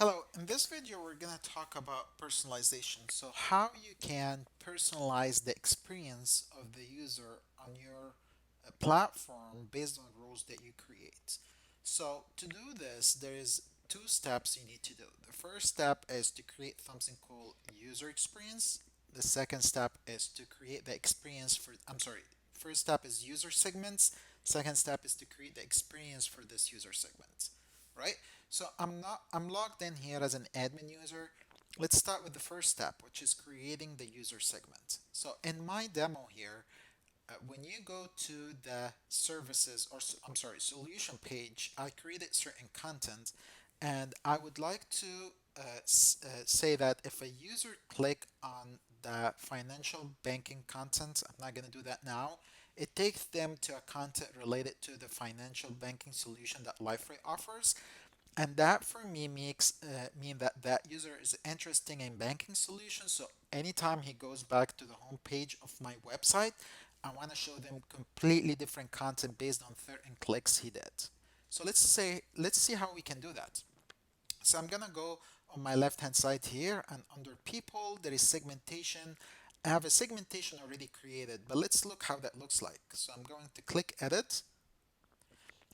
Hello, in this video we're going to talk about personalization. So how you can personalize the experience of the user on your platform based on rules that you create. So to do this, there is two steps you need to do. The first step is to create something called user experience. The second step is to create the experience for, I'm sorry, first step is user segments. Second step is to create the experience for this user segment, right? So I'm logged in here as an admin user. Let's start with the first step, which is creating the user segment. So in my demo here, when you go to the services or I'm sorry, solution page, I created certain content, and I would like to say that if a user click on the financial banking content, I'm not going to do that now. It takes them to a content related to the financial banking solution that Liferay offers, and that for me makes mean that that user is interested in banking solutions. So anytime he goes back to the home page of my website, I want to show them completely different content based on certain clicks he did. So let's see how we can do that. So I'm gonna go on my left hand side here, and under people there is segmentation. I have a segmentation already created, but let's look how that looks like. So I'm going to click edit,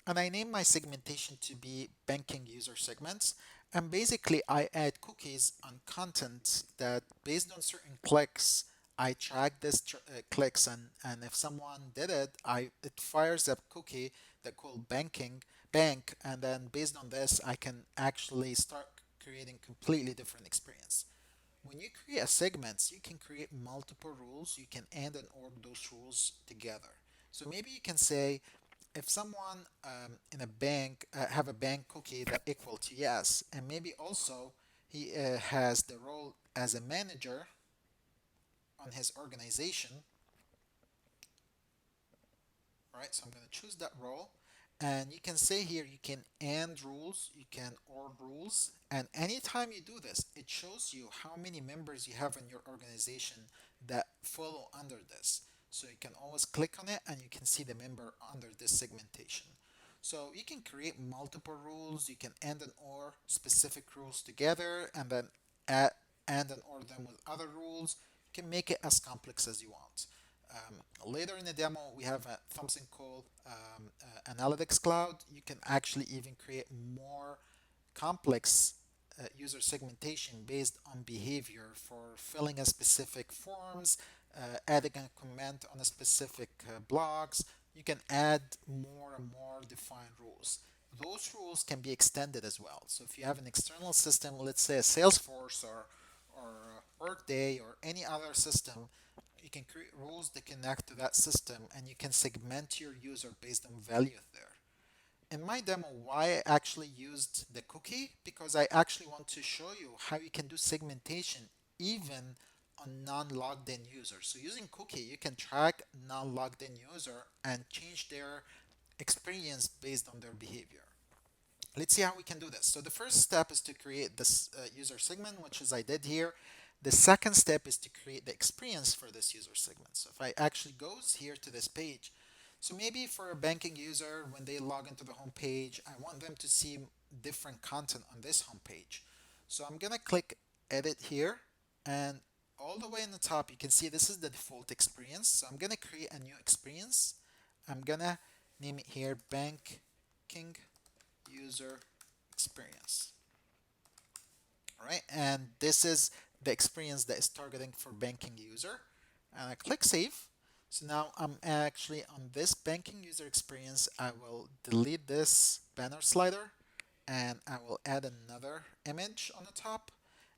and I name my segmentation to be banking user segments. And basically, I add cookies on content that, based on certain clicks, I track this clicks, and if someone did it, it fires a cookie that called bank, and then based on this, I can actually start creating completely different experience. When you create a segments, you can create multiple rules. You can add and order those rules together. So maybe you can say, if someone in a bank have a bank cookie that equal to yes, and maybe also he has the role as a manager on his organization, right? So I'm going to choose that role, and you can say here you can end rules, you can or rules, and anytime you do this, it shows you how many members you have in your organization that follow under this. So you can always click on it and you can see the member under this segmentation. So you can create multiple rules, you can end and or specific rules together, and then add and or them with other rules. You can make it as complex as you want. Later in the demo, we have something called Analytics Cloud. You can actually even create more complex user segmentation based on behavior for filling a specific forms, adding a comment on a specific blogs. You can add more and more defined rules. Those rules can be extended as well. So if you have an external system, let's say a Salesforce or Workday or any other system, you can create rules that connect to that system, and you can segment your user based on value there. In my demo, why I actually used the cookie, because I actually want to show you how you can do segmentation even on non-logged in users. So using cookie, you can track non-logged in user and change their experience based on their behavior. Let's see how we can do this. So the first step is to create this user segment, which is I did here. The second step is to create the experience for this user segment. So if I actually goes here to this page, so maybe for a banking user, when they log into the home page, I want them to see different content on this home page. So I'm gonna click edit here, and all the way in the top, you can see this is the default experience. So I'm gonna create a new experience. I'm gonna name it here banking user experience. All right, and this is the experience that is targeting for banking user. And I click save. So now I'm actually on this banking user experience. I will delete this banner slider, and I will add another image on the top.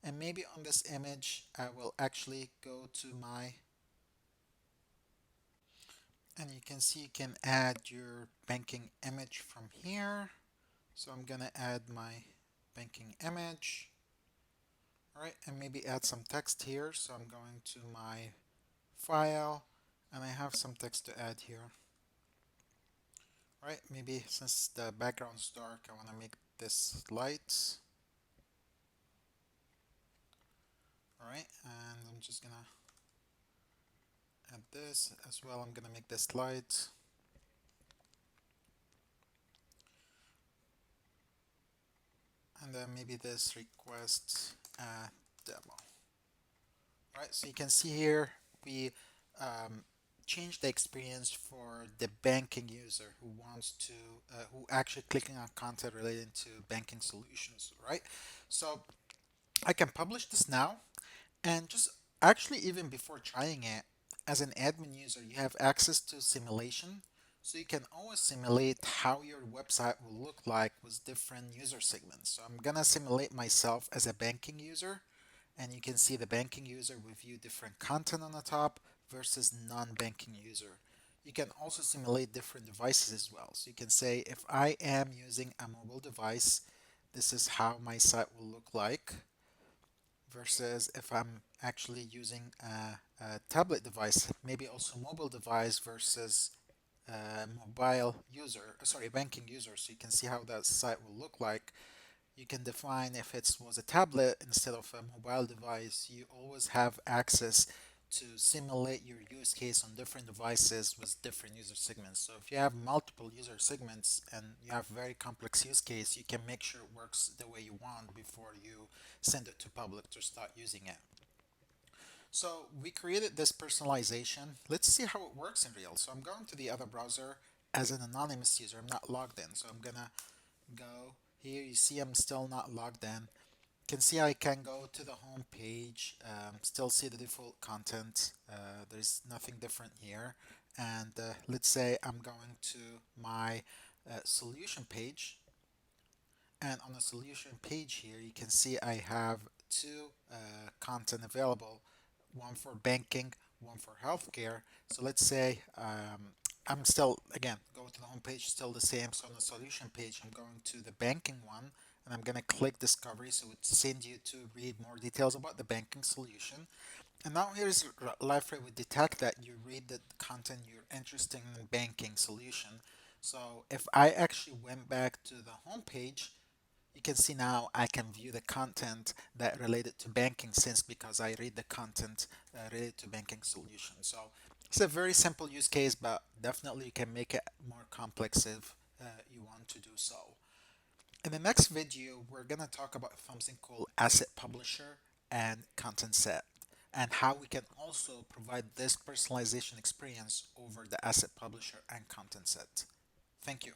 And maybe on this image, I will actually go to my, and you can see you can add your banking image from here. So I'm gonna add my banking image. All right, and maybe add some text here. So I'm going to my file, and I have some text to add here. All right, maybe since the background's dark, I want to make this light. All right, and I'm just gonna add this as well. I'm gonna make this light. And then maybe this request demo. Right, so you can see here we um, changed the experience for the banking user who wants to, who actually clicking on content related to banking solutions, right? So I can publish this now and just actually even before trying it, as an admin user, you have access to simulation. So you can always simulate how your website will look like with different user segments. So I'm gonna simulate myself as a banking user, and you can see the banking user will view different content on the top versus non-banking user. You can also simulate different devices as well. So you can say if I am using a mobile device, this is how my site will look like versus if I'm actually using a tablet device, maybe also mobile device versus mobile user, sorry, banking user. So you can see how that site will look like. You can define if it was a tablet instead of a mobile device. You always have access to simulate your use case on different devices with different user segments. So if you have multiple user segments and you have very complex use case, you can make sure it works the way you want before you send it to public to start using it. So we created this personalization. Let's see how it works in real. So I'm going to the other browser as an anonymous user. I'm not logged in. So I'm gonna go here. You see I'm still not logged in. You can see I can go to the home page, still see the default content. There's nothing different here. And let's say I'm going to my solution page. And on the solution page here, you can see I have two content available, one for banking, one for healthcare. So let's say I'm still, again, go to the home page, still the same. So on the solution page, I'm going to the banking one, and I'm going to click discovery. So it sends you to read more details about the banking solution. And now here's Liferay would detect that you read the content you're interested in banking solution. So if I actually went back to the home page, you can see now I can view the content that related to banking since because I read the content related to banking solutions. So it's a very simple use case, but definitely you can make it more complex if you want to do so. In the next video, we're going to talk about something called asset publisher and content set and how we can also provide this personalization experience over the asset publisher and content set. Thank you.